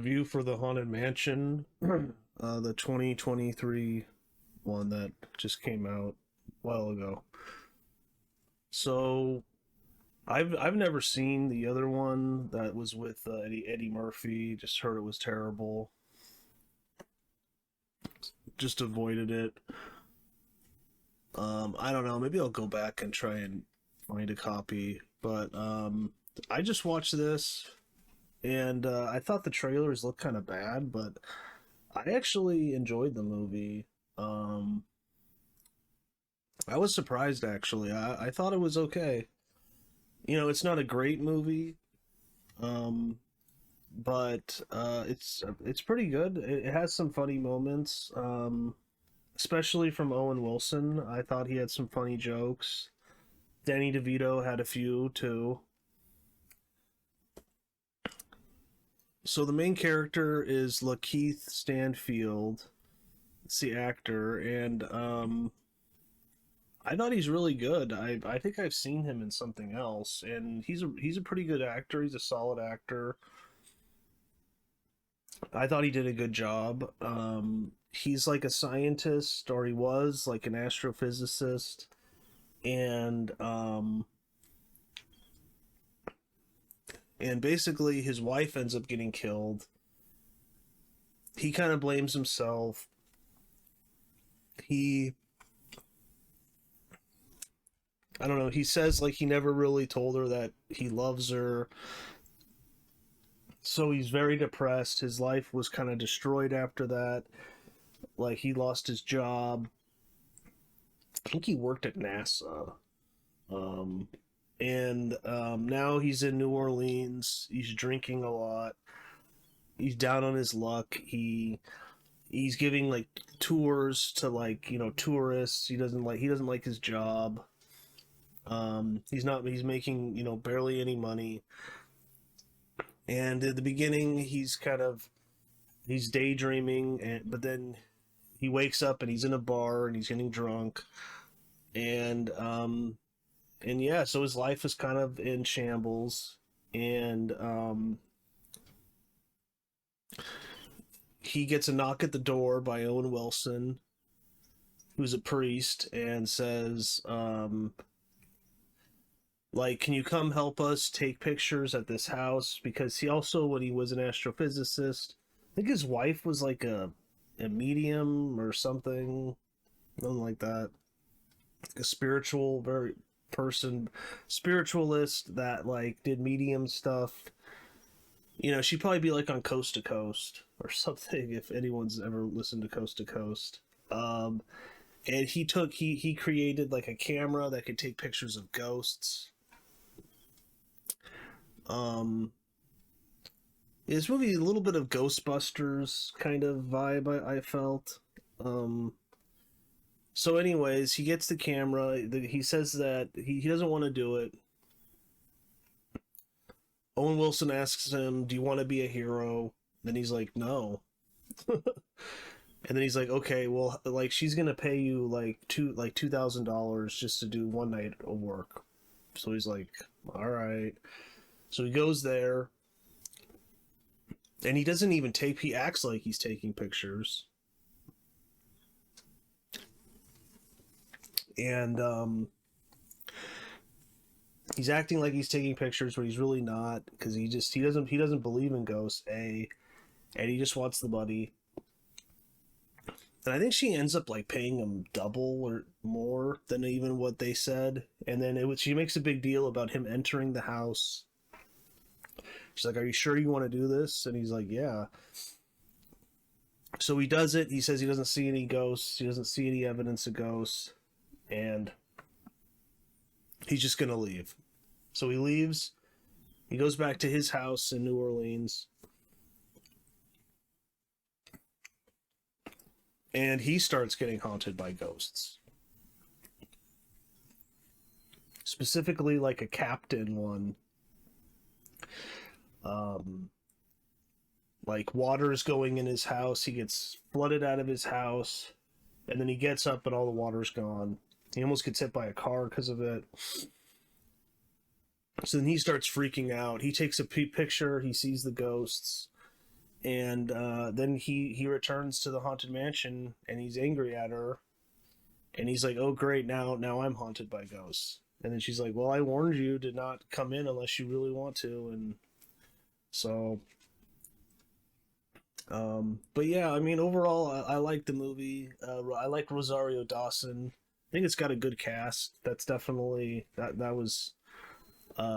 review for the Haunted Mansion, the 2023 one that just came out a while ago. So I've never seen the other one that was with Eddie Murphy. Just heard it was terrible. Just avoided it. I don't know. Maybe I'll go back and try and find a copy. But I just watched this, and I thought the trailers looked kind of bad, but I actually enjoyed the movie. I was surprised actually. I thought it was okay. It's not a great movie, but it's pretty good. It has some funny moments, especially from Owen Wilson. I thought he had some funny jokes. Danny DeVito had a few too. So the main character is Lakeith Stanfield. It's the actor, and I thought he's really good. I think I've seen him in something else, and he's a pretty good actor. He's a solid actor. I thought he did a good job. He's like a scientist, or he was like an astrophysicist, and and basically his wife ends up getting killed. He kind of blames himself. He I don't know, he says like he never really told her that he loves her. So he's very depressed. His life was kind of destroyed after that. Like he lost his job. I think he worked at NASA. And now he's in New Orleans. He's drinking a lot. He's down on his luck. He's giving like tours to like tourists. He doesn't like his job. He's making barely any money. And at the beginning he's daydreaming, but then he wakes up and he's in a bar and he's getting drunk. And yeah, so his life is kind of in shambles. And he gets a knock at the door by Owen Wilson, who's a priest, and says, like, can you come help us take pictures at this house? Because he also, when he was an astrophysicist, I think his wife was like a medium or something like that. A spiritual, very spiritualist that like did medium stuff. She'd probably be like on Coast to Coast or something if anyone's ever listened to Coast to Coast. And he created like a camera that could take pictures of ghosts. This movie a little bit of Ghostbusters kind of vibe I felt. So anyways, he gets the camera. He says that he doesn't want to do it. Owen Wilson asks him, "Do you want to be a hero?" Then he's like, "No." And then he's like, "Okay, well, like she's gonna pay you like $2,000 just to do one night of work." So he's like, "All right." So he goes there, and he doesn't even take. He acts like he's taking pictures, and he's acting like he's taking pictures, but he's really not, because he doesn't believe in ghosts. And he just wants the money. And I think she ends up like paying him double or more than even what they said. And then she makes a big deal about him entering the house. She's like, "Are you sure you want to do this?" And he's like, "Yeah." So he does it. He says he doesn't see any ghosts. He doesn't see any evidence of ghosts. And he's just going to leave. So he leaves. He goes back to his house in New Orleans. And he starts getting haunted by ghosts. Specifically, like a captain one. Like water's going in his house. He gets flooded out of his house. And then he gets up and all the water's gone. He almost gets hit by a car because of it. So then he starts freaking out. He takes a picture. He sees the ghosts. And then he returns to the haunted mansion, and he's angry at her, and he's like, "Oh great, now I'm haunted by ghosts." And then she's like, "Well, I warned you to not come in unless you really want to." And so, but yeah, I mean, overall, I like the movie. I like Rosario Dawson. I think it's got a good cast. That's definitely that was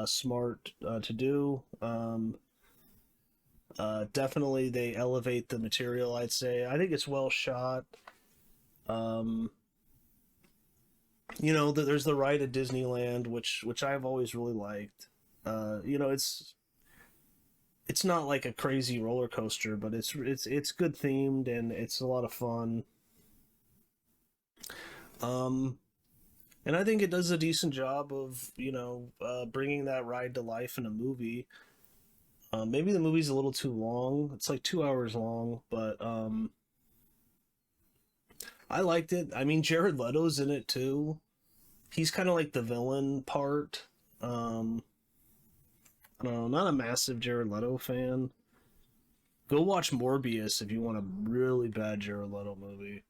smart to do. Definitely, they elevate the material. I'd say. I think it's well shot. Um, there's the ride at Disneyland, which I've always really liked. It's not like a crazy roller coaster, but it's good themed and it's a lot of fun. Um, and I think it does a decent job of bringing that ride to life in a movie. Maybe the movie's a little too long. It's like 2 hours long, but I liked it. I mean, Jared Leto's in it too. He's kind of like the villain part. Um, I don't know, not a massive Jared Leto fan. Go watch Morbius if you want a really bad Jared Leto movie.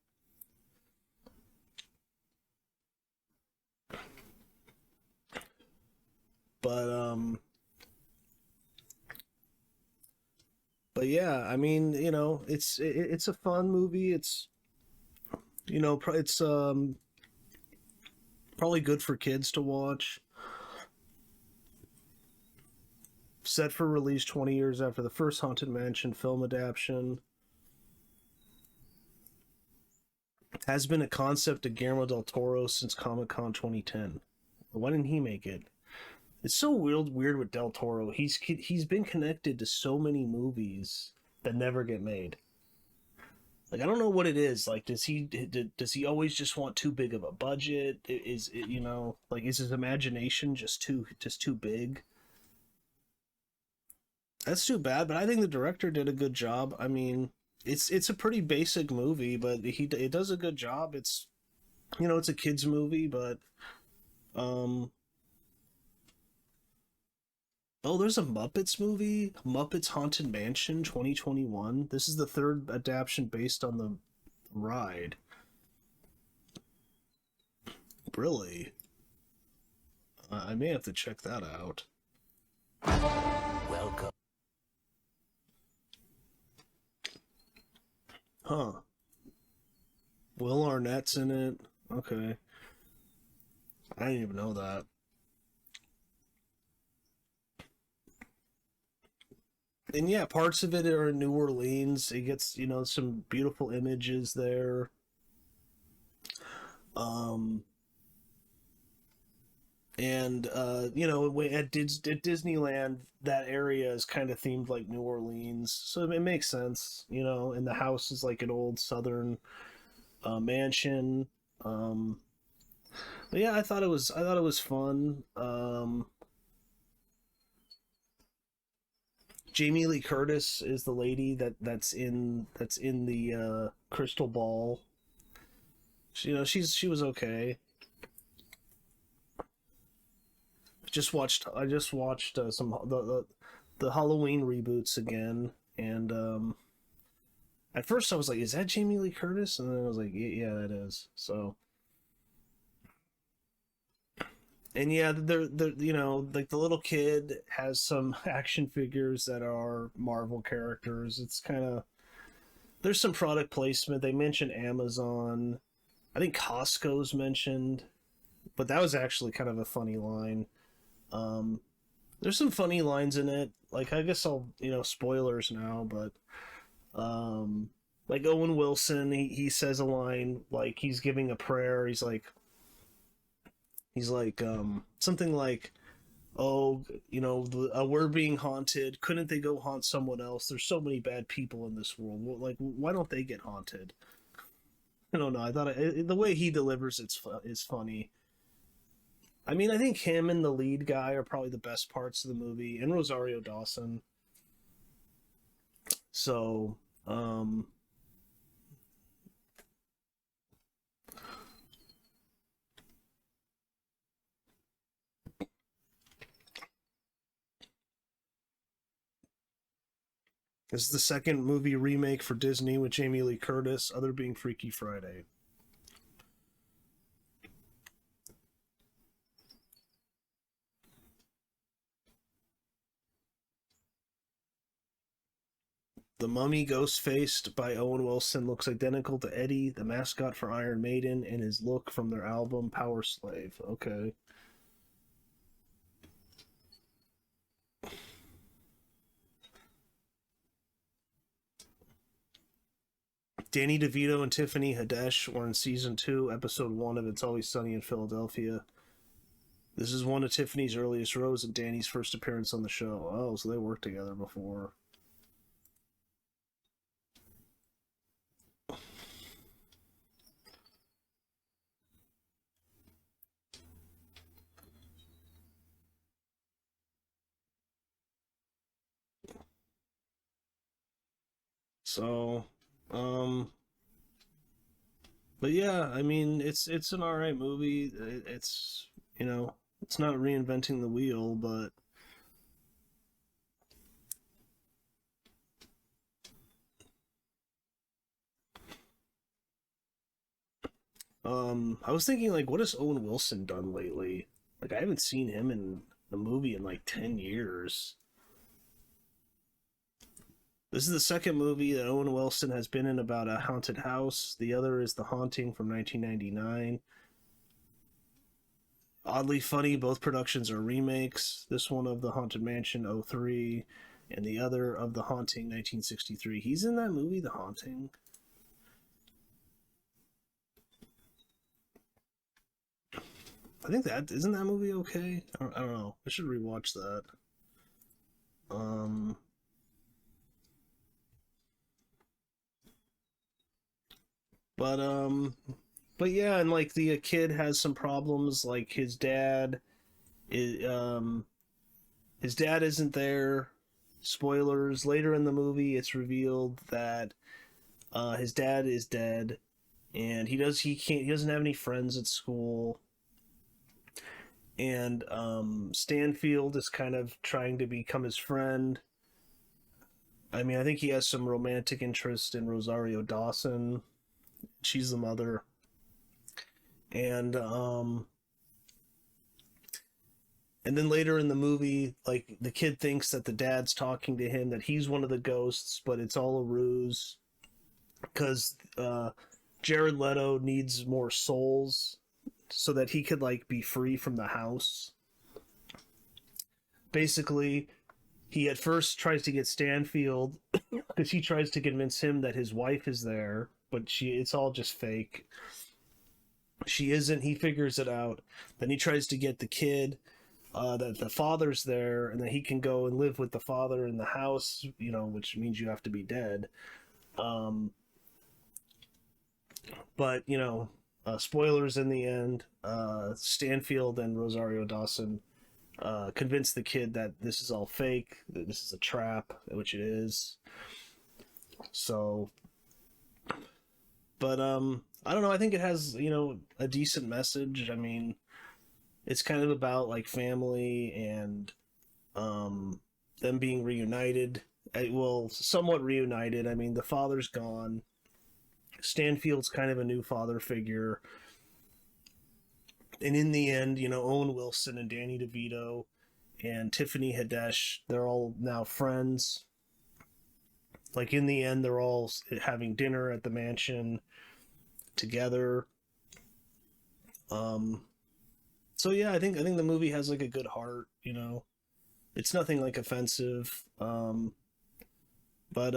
But but yeah, I mean, it's a fun movie. It's it's probably good for kids to watch. Set for release 20 years after the first Haunted Mansion film adaptation. Has been a concept of Guillermo del Toro since Comic Con 2010. Why didn't he make it? It's so weird with Del Toro. He's been connected to so many movies that never get made. Like I don't know what it is. Like does he always just want too big of a budget? Is it, like is his imagination just too big? That's too bad. But I think the director did a good job. I mean, it's a pretty basic movie, but it does a good job. It's a kids movie, but um oh, there's a Muppets movie, Muppets Haunted Mansion 2021. This is the third adaptation based on the ride. Really? I may have to check that out. Welcome. Huh. Will Arnett's in it. Okay. I didn't even know that. And yeah, parts of it are in New Orleans. It gets, some beautiful images there. Um, and at Disneyland, that area is kind of themed like New Orleans, so it makes sense, and the house is like an old Southern mansion. Um, but yeah, I thought it was fun. Jamie Lee Curtis is the lady that's in the Crystal Ball. She was okay. I just watched some the Halloween reboots again, and at first I was like, "Is that Jamie Lee Curtis?" And then I was like, "Yeah, that is." So, and yeah, they're like the little kid has some action figures that are Marvel characters. It's kind of there's some product placement. They mentioned Amazon. I think Costco's mentioned, but that was actually kind of a funny line. Um, there's some funny lines in it. Like I guess I'll spoilers now, but like Owen Wilson, he says a line like he's giving a prayer. He's like something like, "Oh, we're being haunted. Couldn't they go haunt someone else? There's so many bad people in this world. Like why don't they get haunted?" I don't know. I thought the way he delivers is funny. I mean, I think him and the lead guy are probably the best parts of the movie, and Rosario Dawson. So, This is the second movie remake for Disney with Jamie Lee Curtis, other being Freaky Friday. The Mummy, ghost-faced by Owen Wilson, looks identical to Eddie, the mascot for Iron Maiden, and his look from their album Power Slave. Okay. Danny DeVito and Tiffany Haddish were in season 2, episode 1 of It's Always Sunny in Philadelphia. This is one of Tiffany's earliest roles and Danny's first appearance on the show. Oh, so they worked together before. So, um, but yeah, I mean, it's an alright movie. It's it's not reinventing the wheel, but I was thinking like, what has Owen Wilson done lately? Like, I haven't seen him in a movie in like 10 years. This is the second movie that Owen Wilson has been in about a haunted house. The other is The Haunting from 1999. Oddly funny, both productions are remakes. This one of The Haunted Mansion '03, and the other of The Haunting 1963. He's in that movie, The Haunting. I think that isn't that movie okay? I don't know. I should rewatch that. Um, but but yeah, and like the kid has some problems. Like is his dad isn't there. Spoilers. Later in the movie, it's revealed that his dad is dead, and he doesn't have any friends at school, and Stanfield is kind of trying to become his friend. I mean, I think he has some romantic interest in Rosario Dawson. She's the mother, and and then later in the movie, like the kid thinks that the dad's talking to him, that he's one of the ghosts, but it's all a ruse because Jared Leto needs more souls so that he could like be free from the house. Basically, he at first tries to get Stanfield because he tries to convince him that his wife is there, but it's all just fake. She isn't. He figures it out. Then he tries to get the kid, that the father's there, and that he can go and live with the father in the house. Which means you have to be dead. Um, but spoilers in the end. Stanfield and Rosario Dawson convince the kid that this is all fake, that this is a trap, which it is. So, but I don't know. I think it has a decent message. I mean, it's kind of about like family and them being reunited. Well, somewhat reunited. I mean, the father's gone. Stanfield's kind of a new father figure. And in the end, Owen Wilson and Danny DeVito and Tiffany Haddish, they're all now friends. Like in the end, they're all having dinner at the mansion together. Um, so yeah, I think the movie has like a good heart. It's nothing like offensive. But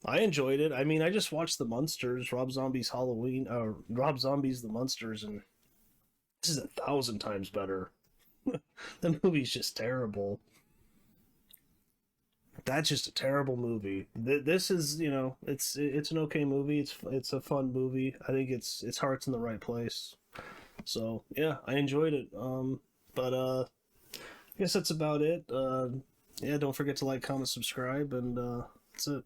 I enjoyed it. I mean, I just watched The Munsters, Rob Zombie's Halloween, Rob Zombie's The Munsters, and this is 1,000 times better. The movie's just terrible. That's just a terrible movie. This is, it's an okay movie. It's a fun movie. I think its heart's in the right place. So yeah, I enjoyed it. But I guess that's about it. Yeah, don't forget to like, comment, subscribe, and that's it.